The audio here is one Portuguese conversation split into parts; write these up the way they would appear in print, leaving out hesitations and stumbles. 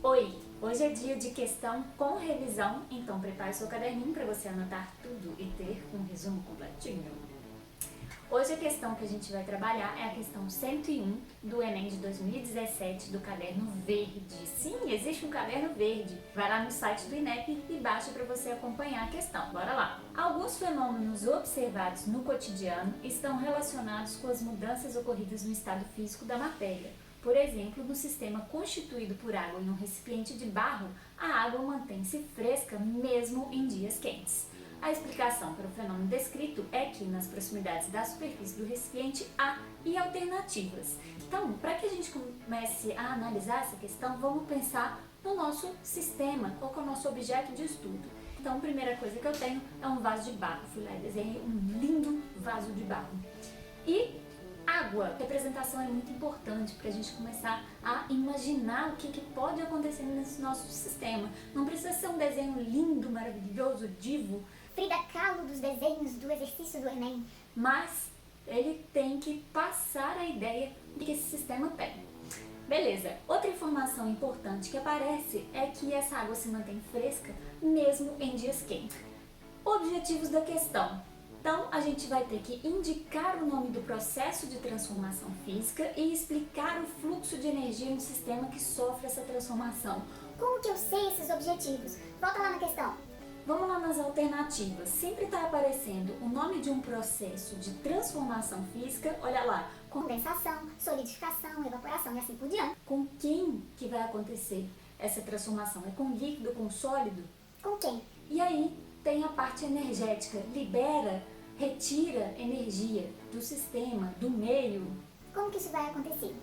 Oi, hoje é dia de questão com revisão, então prepare seu caderninho para você anotar tudo e ter um resumo completinho. Hoje a questão que a gente vai trabalhar é a questão 101 do Enem de 2017 do caderno verde. Sim, existe um caderno verde. Vai lá no site do INEP e baixa para você acompanhar a questão. Bora lá! Alguns fenômenos observados no cotidiano estão relacionados com as mudanças ocorridas no estado físico da matéria. Por exemplo, no sistema constituído por água em um recipiente de barro, a água mantém-se fresca mesmo em dias quentes. A explicação para o fenômeno descrito é que nas proximidades da superfície do recipiente há alternativas. Então, para que a gente comece a analisar essa questão, vamos pensar no nosso sistema, qual é o nosso objeto de estudo. Então, a primeira coisa que eu tenho é um vaso de barro. Fui lá e desenhei um lindo vaso de barro. E água, representação é muito importante para a gente começar a imaginar o que pode acontecer nesse nosso sistema. Não precisa ser um desenho lindo, maravilhoso, divo, Frida Kahlo dos desenhos do exercício do Enem. mas ele tem que passar a ideia de que esse sistema tem. Beleza, outra informação importante que aparece é que essa água se mantém fresca mesmo em dias quentes. Objetivos da questão. Então, a gente vai ter que indicar o nome do processo de transformação física e explicar o fluxo de energia no sistema que sofre essa transformação. Como que eu sei esses objetivos? Volta lá na questão. Vamos lá nas alternativas. Sempre está aparecendo o nome de um processo de transformação física. Olha lá, Condensação, solidificação, evaporação e assim por diante. com quem que vai acontecer essa transformação? É com líquido, com sólido? Com quem? E aí tem a parte energética. Libera, retira energia do sistema, do meio. Como que isso vai acontecer?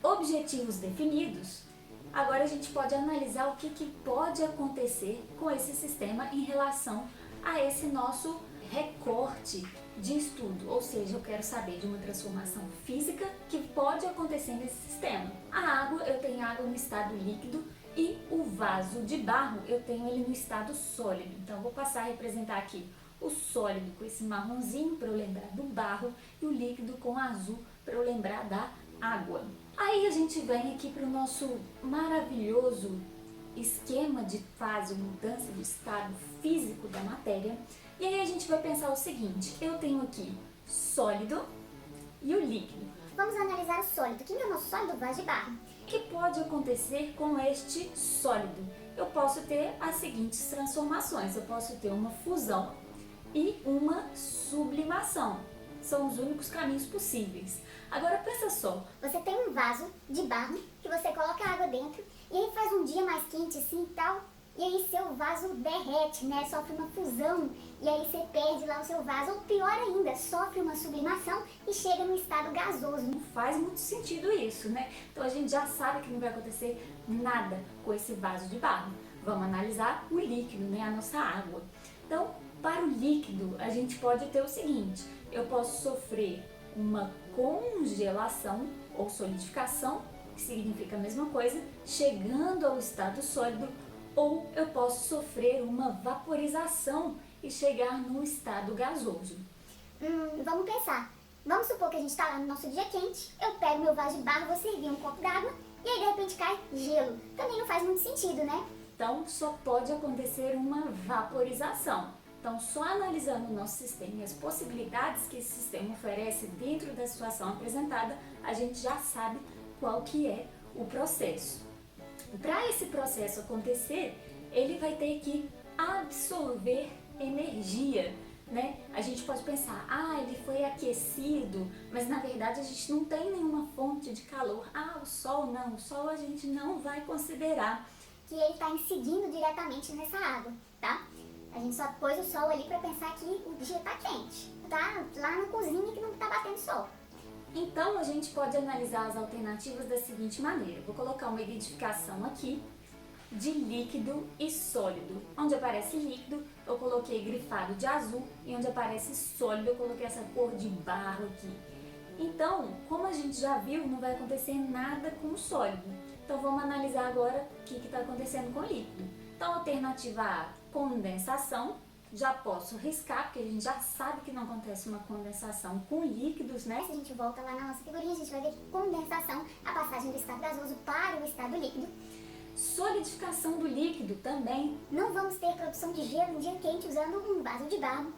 Objetivos definidos. Agora a gente pode analisar o que pode acontecer com esse sistema em relação a esse nosso recorte de estudo. Ou seja, eu quero saber de uma transformação física que pode acontecer nesse sistema. A água, eu tenho água no estado líquido e o vaso de barro, eu tenho ele no estado sólido. Então eu vou passar a representar aqui o sólido com esse marronzinho para eu lembrar do barro e o líquido com azul para eu lembrar da água. Aí a gente vem aqui para o nosso maravilhoso esquema de fase, mudança de estado físico da matéria. E aí a gente vai pensar o seguinte, eu tenho aqui sólido e o líquido. Vamos analisar o sólido. Quem é o nosso sólido? Vaso de barro. O que pode acontecer com este sólido? Eu posso ter as seguintes transformações, eu posso ter uma fusão e uma sublimação. São os únicos caminhos possíveis. Agora pensa só. Você tem um vaso de barro que você coloca água dentro e aí faz um dia mais quente assim e tal. E aí seu vaso derrete, né? Sofre uma fusão e aí você perde lá o seu vaso. Ou pior ainda, sofre uma sublimação e chega no estado gasoso. Não faz muito sentido isso, né? Então a gente já sabe que não vai acontecer nada com esse vaso de barro. Vamos analisar o líquido, né? A nossa água. Então, para o líquido, a gente pode ter o seguinte, eu posso sofrer uma congelação ou solidificação, que significa a mesma coisa, chegando ao estado sólido, ou eu posso sofrer uma vaporização e chegar no estado gasoso. Vamos pensar. Vamos supor que a gente está lá no nosso dia quente, eu pego meu vaso de barro, vou servir um copo d'água e aí de repente cai gelo. Também não faz muito sentido, né? Então, só pode acontecer uma vaporização. Então, só analisando o nosso sistema e as possibilidades que esse sistema oferece dentro da situação apresentada, a gente já sabe qual que é o processo. Para esse processo acontecer, ele vai ter que absorver energia, né? A gente pode pensar, ele foi aquecido, mas na verdade a gente não tem nenhuma fonte de calor. O sol não, o sol a gente não vai considerar. Que ele está incidindo diretamente nessa água, tá? A gente só pôs o sol ali para pensar que o dia está quente. Tá lá na cozinha que não está batendo sol. Então a gente pode analisar as alternativas da seguinte maneira. Vou colocar uma identificação aqui de líquido e sólido. Onde aparece líquido, eu coloquei grifado de azul, e onde aparece sólido, eu coloquei essa cor de barro aqui. Então, como a gente já viu, não vai acontecer nada com o sólido. Então vamos analisar agora o que está acontecendo com o líquido. Então, alternativa A, condensação. já posso riscar, porque a gente já sabe que não acontece uma condensação com líquidos, né? Se a gente volta lá na nossa figurinha, a gente vai ver que condensação, a passagem do estado gasoso para o estado líquido. Solidificação do líquido também. Não vamos ter produção de gelo em dia quente usando um vaso de barro.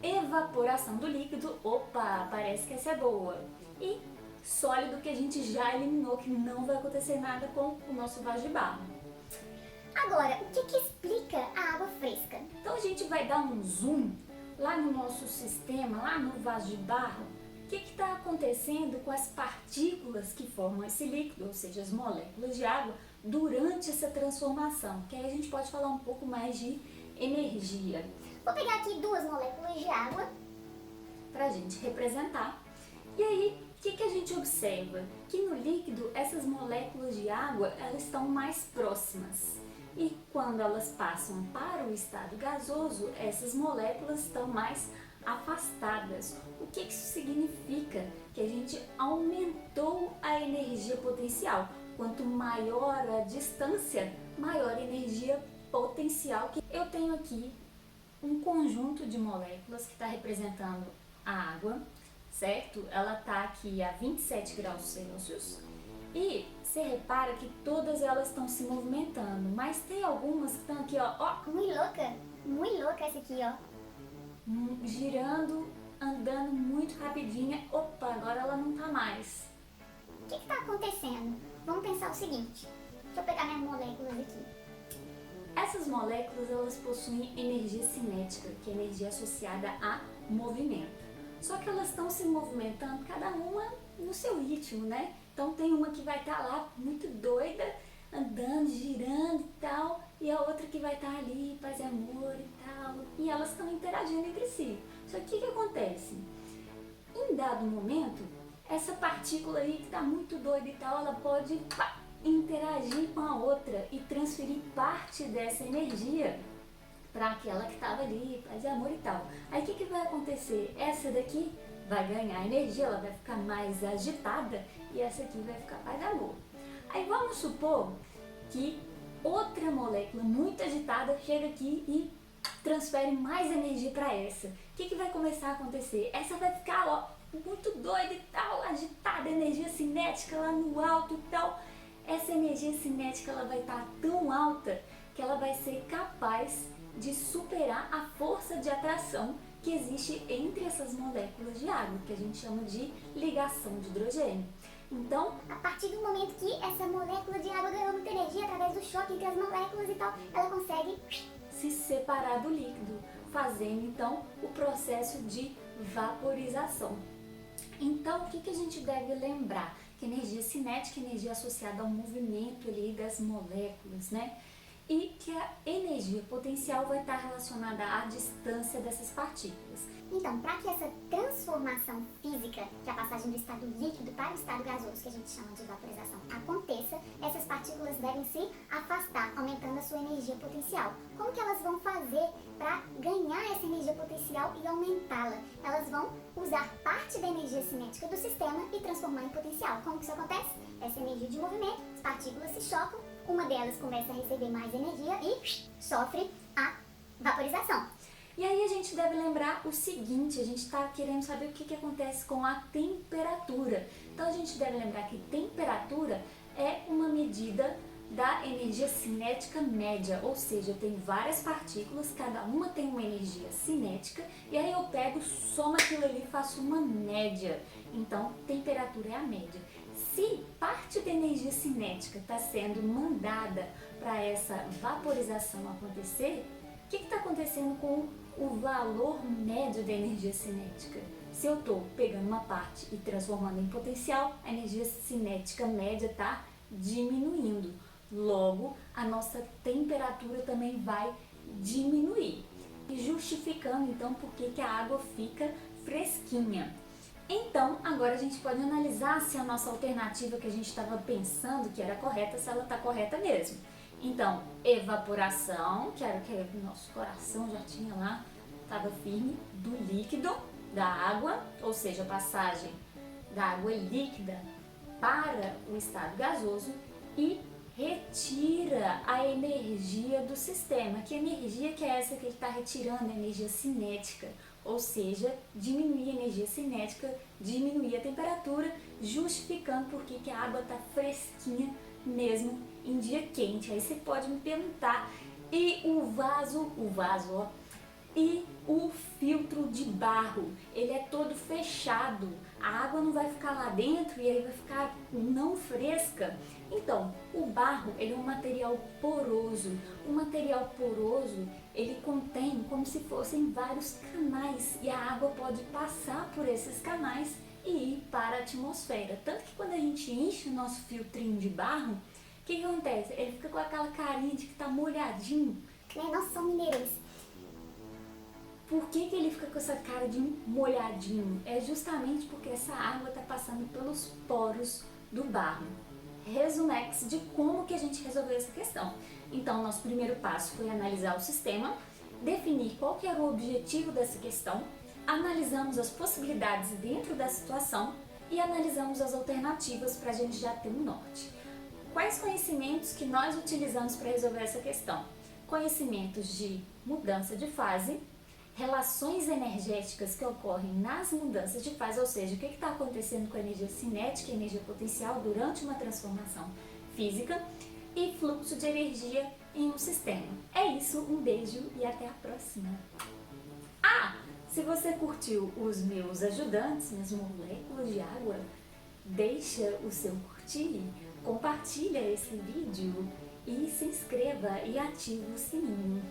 Evaporação do líquido, opa, parece que essa é boa. E sólido, que a gente já eliminou, que não vai acontecer nada com o nosso vaso de barro. Agora, o que explica a água fresca? Então a gente vai dar um zoom lá no nosso sistema, lá no vaso de barro. O que está acontecendo com as partículas que formam esse líquido, ou seja, as moléculas de água, durante essa transformação? Que aí a gente pode falar um pouco mais de energia. Vou pegar aqui 2 moléculas de água para a gente representar. E aí, o que a gente observa? Que no líquido, essas moléculas de água, elas estão mais próximas. E quando elas passam para o estado gasoso, essas moléculas estão mais afastadas. O que isso significa? Que a gente aumentou a energia potencial. Quanto maior a distância, maior a energia potencial. Eu tenho aqui um conjunto de moléculas que está representando a água, certo? Ela está aqui a 27 graus Celsius. E você repara que todas elas estão se movimentando, mas tem algumas que estão aqui, ó, muito louca essa aqui, ó. Girando, andando muito rapidinha. Opa, agora ela não tá mais. O que está acontecendo? Vamos pensar o seguinte. Deixa eu pegar minhas moléculas aqui. Essas moléculas, elas possuem energia cinética, que é energia associada a movimento. Só que elas estão se movimentando, cada uma no seu ritmo, né? Então tem uma que vai estar lá muito doida, andando, girando e tal, e a outra que vai estar ali, paz e amor e tal, e elas estão interagindo entre si. Só que o que acontece? Em dado momento, essa partícula aí que está muito doida e tal, ela pode interagir com a outra e transferir parte dessa energia para aquela que estava ali, paz e amor e tal. Aí o que vai acontecer? Essa daqui vai ganhar energia, ela vai ficar mais agitada, e essa aqui vai ficar paz e amor. Aí vamos supor que outra molécula muito agitada chega aqui e transfere mais energia para essa. O que vai começar a acontecer? Essa vai ficar, ó, muito doida e tal, agitada, energia cinética lá no alto e tal. Essa energia cinética, ela vai estar tão alta que ela vai ser capaz de superar a força de atração que existe entre essas moléculas de água, que a gente chama de ligação de hidrogênio. Então, a partir do momento que essa molécula de água ganhou muita energia através do choque entre as moléculas e tal, ela consegue se separar do líquido, fazendo então o processo de vaporização. Então, o que a gente deve lembrar? Que energia cinética é energia associada ao movimento ali das moléculas, né? E que a energia potencial vai estar relacionada à distância dessas partículas. Então, para que essa transformação física, que é a passagem do estado líquido para o estado gasoso, que a gente chama de vaporização, aconteça, essas partículas devem se afastar, aumentando a sua energia potencial. Como que elas vão fazer para ganhar essa energia potencial e aumentá-la? Elas vão usar parte da energia cinética do sistema e transformar em potencial. Como que isso acontece? Essa energia de movimento, as partículas se chocam, uma delas começa a receber mais energia e sofre a vaporização. E aí a gente deve lembrar o seguinte, a gente está querendo saber o que acontece com a temperatura. Então a gente deve lembrar que temperatura é uma medida da energia cinética média, ou seja, eu tenho várias partículas, cada uma tem uma energia cinética, e aí eu pego, somo aquilo ali e faço uma média. Então, temperatura é a média. Se parte da energia cinética está sendo mandada para essa vaporização acontecer, o que está acontecendo com o valor médio da energia cinética? Se eu estou pegando uma parte e transformando em potencial, a energia cinética média está diminuindo. Logo, a nossa temperatura também vai diminuir. E justificando então por que a água fica fresquinha. Então, agora a gente pode analisar se a nossa alternativa que a gente estava pensando que era correta, se ela está correta mesmo. Então, evaporação, que era o que o nosso coração já tinha lá, estava firme, do líquido, da água, ou seja, a passagem da água líquida para o estado gasoso, e retira a energia do sistema. Que energia que é essa que ele está retirando? A energia cinética, ou seja, diminuir a energia cinética, diminuir a temperatura, justificando por que a água está fresquinha mesmo em dia quente. Aí você pode me perguntar, e o vaso, ó, e o filtro de barro, ele é todo fechado, a água não vai ficar lá dentro e aí vai ficar não fresca. Então, o barro, ele é um material poroso. O material poroso, ele contém como se fossem vários canais e a água pode passar por esses canais e ir para a atmosfera. Tanto que quando a gente enche o nosso filtrinho de barro, o que acontece? Ele fica com aquela carinha de que está molhadinho. Nós somos mineiros. Por que ele fica com essa cara de molhadinho? É justamente porque essa água está passando pelos poros do barro. Resumex de como que a gente resolveu essa questão. Então, nosso primeiro passo foi analisar o sistema, definir qual que era o objetivo dessa questão, analisamos as possibilidades dentro da situação e analisamos as alternativas para a gente já ter um norte. Quais conhecimentos que nós utilizamos para resolver essa questão? Conhecimentos de mudança de fase, relações energéticas que ocorrem nas mudanças de fase, ou seja, o que está acontecendo com a energia cinética e energia potencial durante uma transformação física, e fluxo de energia em um sistema. É isso, um beijo e até a próxima! Se você curtiu os meus ajudantes, minhas moléculas de água, deixa o seu curtir, compartilha esse vídeo e se inscreva e ative o sininho.